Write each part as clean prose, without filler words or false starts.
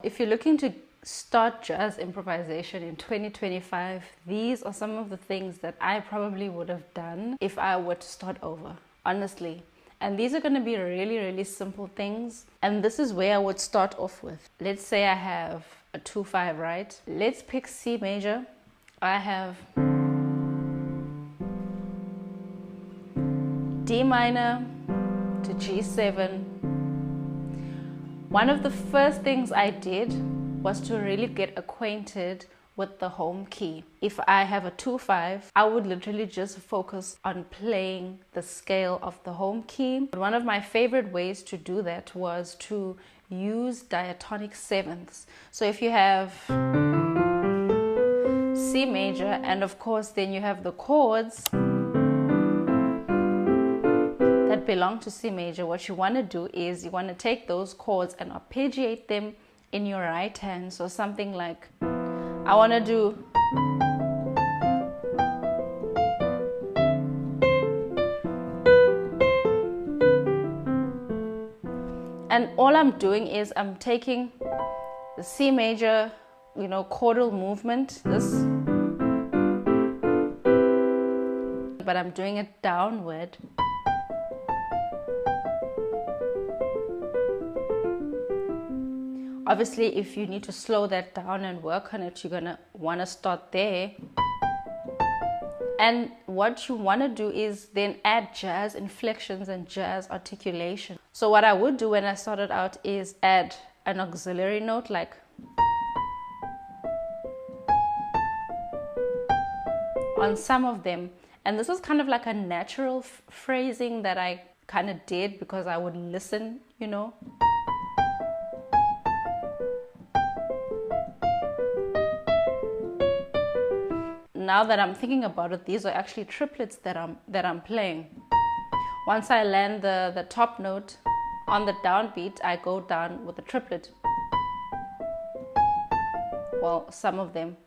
if you're looking to start jazz improvisation in 2025, these are some of the things that I probably would have done if I were to start over, honestly. And these are going to be really, really simple things. And this is where I would start off with. Let's say I have a 2-5, right? Let's pick C major. I have D minor to G7. One of the first things I did was to really get acquainted with the home key. If I have a 2-5, I would literally just focus on playing the scale of the home key. But one of my favorite ways to do that was to use diatonic sevenths. So if you have C major, and of course then you have the chords that belong to C major, what you want to do is you want to take those chords and arpeggiate them in your right hand. So something like, I want to do and all I'm doing is I'm taking the C major, chordal movement, this, but I'm doing it downward. Obviously, if you need to slow that down and work on it, you're gonna want to start there. And what you want to do is then add jazz inflections and jazz articulation. So what I would do when I started out is add an auxiliary note like on some of them. And this was kind of like a natural phrasing that I kind of did because I would listen, Now that I'm thinking about it, these are actually triplets that I'm playing. Once I land the top note on the downbeat, I go down with a triplet. Well, some of them.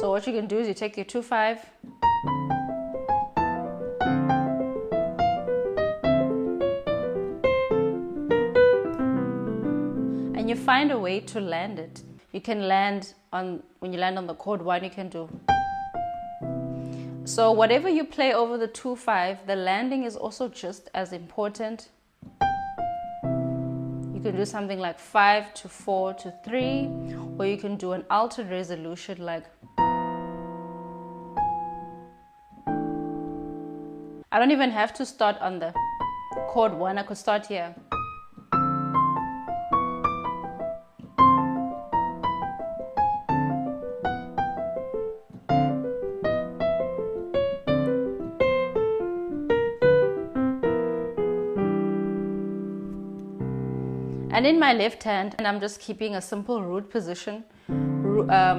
So what you can do is you take your 2-5, and you find a way to land it. You can land on, when you land on the chord 1, you can do. So whatever you play over the 2-5, the landing is also just as important. You can do something like 5 to 4 to 3, or you can do an altered resolution like. I don't even have to start on the chord 1, I could start here. And in my left hand, and I'm just keeping a simple root position,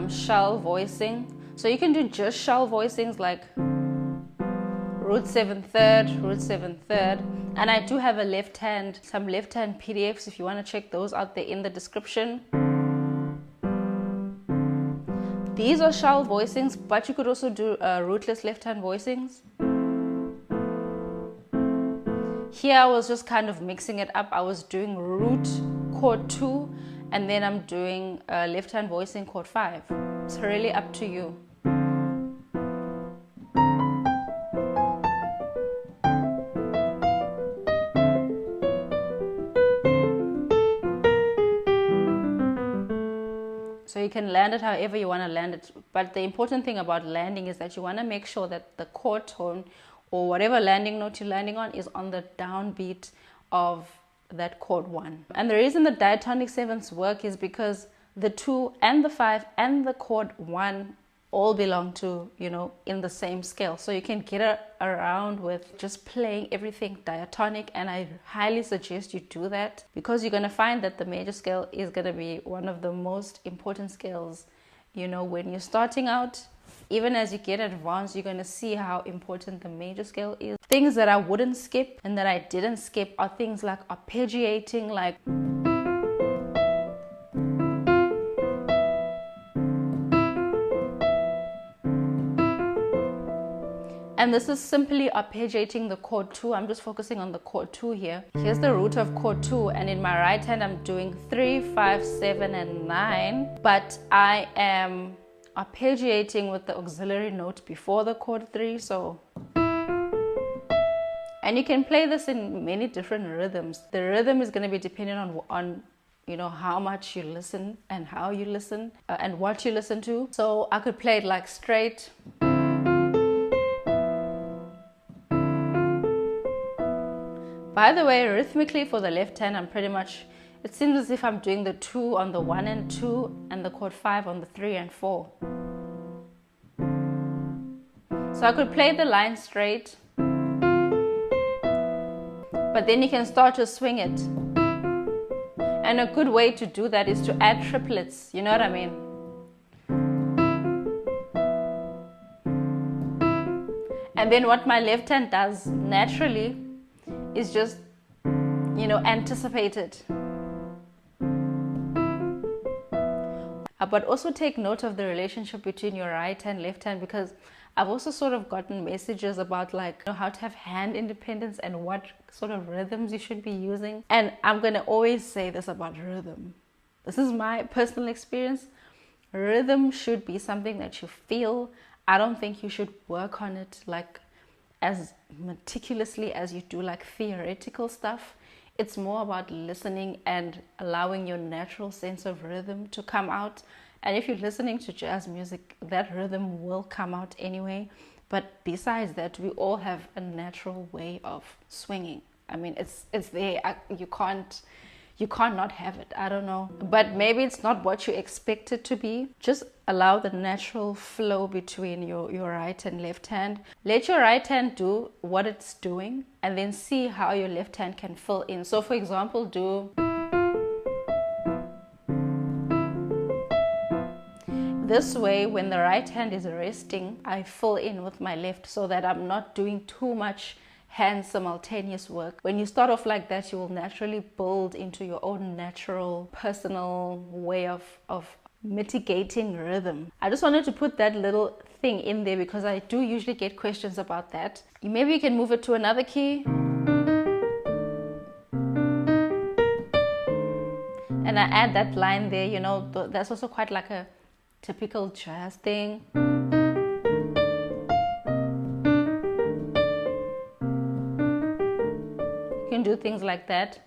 shell voicing. So you can do just shell voicings like root 7 third, root 7 third. And I do have a left hand, some left hand PDFs if you want to check those out, there in the description. These are shell voicings, but you could also do rootless left hand voicings. Here I was just kind of mixing it up. I was doing root chord 2, and then I'm doing left hand voicing chord 5. It's really up to you. So you can land it however you want to land it. But the important thing about landing is that you want to make sure that the chord tone or whatever landing note you're landing on is on the downbeat of that chord 1. And the reason the diatonic sevenths work is because the 2 and the 5 and the chord 1 all belong to, in the same scale. So you can get around with just playing everything diatonic, and I highly suggest you do that because you're going to find that the major scale is going to be one of the most important scales, when you're starting out. Even as you get advanced, you're going to see how important the major scale is. Things that I wouldn't skip and that I didn't skip are things like arpeggiating, like And this is simply arpeggiating the chord 2. I'm just focusing on the chord 2 here. Here's the root of chord 2, and in my right hand I'm doing 3, 5, 7, and 9, but I am arpeggiating with the auxiliary note before the chord 3. So, and you can play this in many different rhythms. The rhythm is going to be dependent on you know, how much you listen and how you listen and what you listen to. So I could play it like straight. By the way, rhythmically for the left hand, I'm pretty much, it seems as if I'm doing the 2 on the 1 and 2 and the chord 5 on the 3 and 4. So I could play the line straight, but then you can start to swing it. And a good way to do that is to add triplets, you know what I mean? And then what my left hand does naturally is just, you know, anticipate it. But also take note of the relationship between your right hand, left hand, because I've also sort of gotten messages about like, you know, how to have hand independence and what sort of rhythms you should be using. And I'm going to always say this about rhythm. This is my personal experience. Rhythm should be something that you feel. I don't think you should work on it like as meticulously as you do like theoretical stuff. It's more about listening and allowing your natural sense of rhythm to come out. And if you're listening to jazz music, that rhythm will come out anyway. But besides that, we all have a natural way of swinging. I mean, it's there. You can't not have it. I don't know. But maybe it's not what you expect it to be. Just allow the natural flow between your right and left hand. Let your right hand do what it's doing and then see how your left hand can fill in. So for example, do this way. When the right hand is resting, I fill in with my left so that I'm not doing too much hand simultaneous work. When you start off like that, you will naturally build into your own natural personal way of mitigating rhythm. I just wanted to put that little thing in there because I do usually get questions about that. Maybe you can move it to another key. And I add that line there, you know, that's also quite like a typical jazz thing. You can do things like that.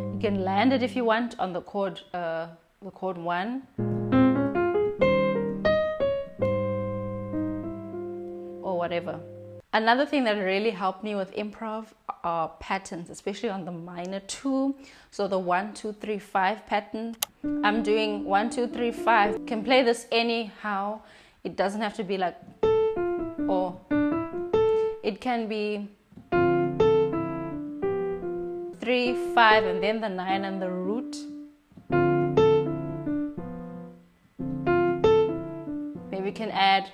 You can land it if you want on the chord 1. Or whatever. Another thing that really helped me with improv are patterns, especially on the minor 2. So the 1, 2, 3, 5 pattern. I'm doing 1, 2, 3, 5. You can play this anyhow. It doesn't have to be like, or it can be 3, 5, and then the 9 and the root. Maybe you can add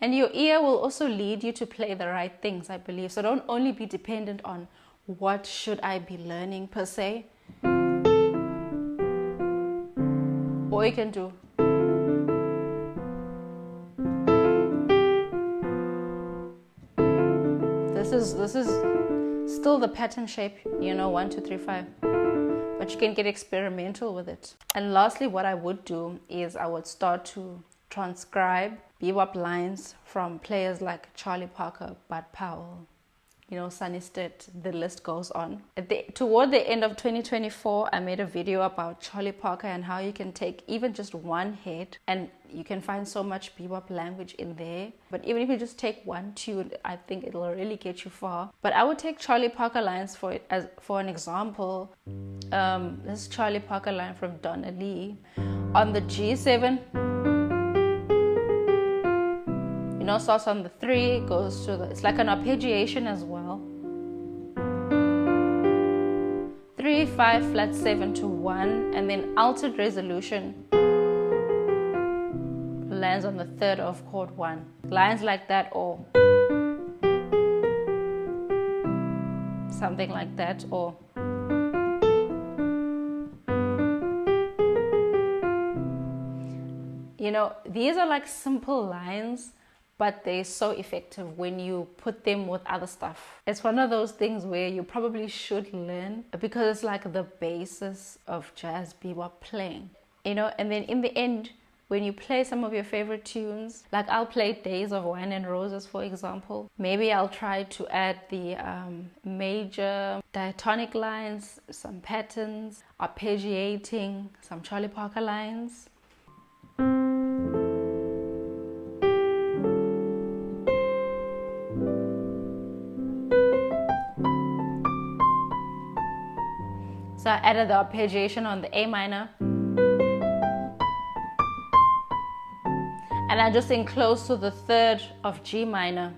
and your ear will also lead you to play the right things, I believe. So don't only be dependent on what should I be learning per se. Or you can do. This is still the pattern shape, you know, 1, 2, 3, 5. But you can get experimental with it. And lastly, what I would do is I would start to transcribe bebop lines from players like Charlie Parker, Bud Powell, you know, Sonny Stitt, the list goes on. Toward the end of 2024, I made a video about Charlie Parker and how you can take even just one hit and you can find so much bebop language in there. But even if you just take one tune, I think it'll really get you far. But I would take Charlie Parker lines for an example. This is Charlie Parker line from Donna Lee. On the G7, starts on the 3, goes to it's like an arpeggiation as well. 3, 5, flat 7 to 1, and then altered resolution lands on the 3rd of chord 1. Lines like that, or something like that, or You know, these are like simple lines, but they're so effective when you put them with other stuff. It's one of those things where you probably should learn because it's like the basis of jazz bebop playing, you know. And then in the end, when you play some of your favorite tunes, like I'll play Days of Wine and Roses, for example. Maybe I'll try to add the major diatonic lines, some patterns, arpeggiating, some Charlie Parker lines. So I added the arpeggiation on the A minor. And I just enclose to the third of G minor.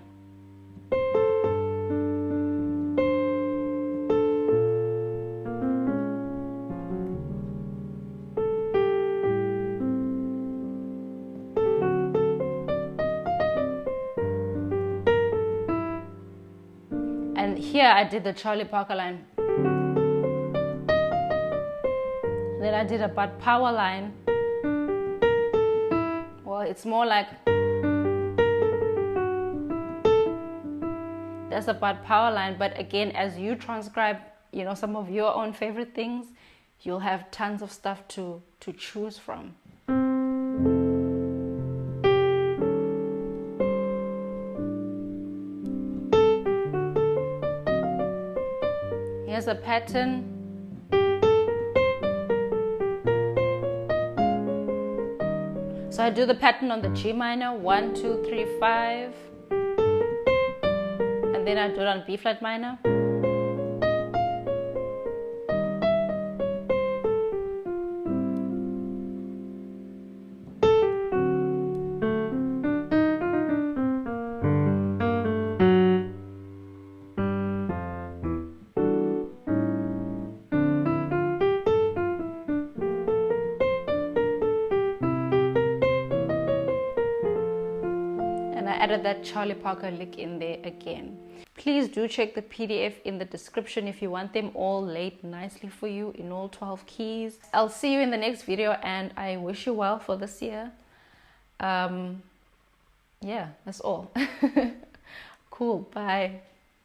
And here I did the Charlie Parker line. Then I did a bud power line. Well, it's more like that's a bud power line, but again, as you transcribe, you know, some of your own favorite things, you'll have tons of stuff to choose from. Here's a pattern. So I do the pattern on the G minor, 1, 2, 3, 5, and then I do it on B flat minor. Added that Charlie Parker lick in there again. Please do check the PDF in the description if you want them all laid nicely for you in all 12 keys. I'll see you in the next video, and I wish you well for this year. Yeah, that's all. Cool, bye.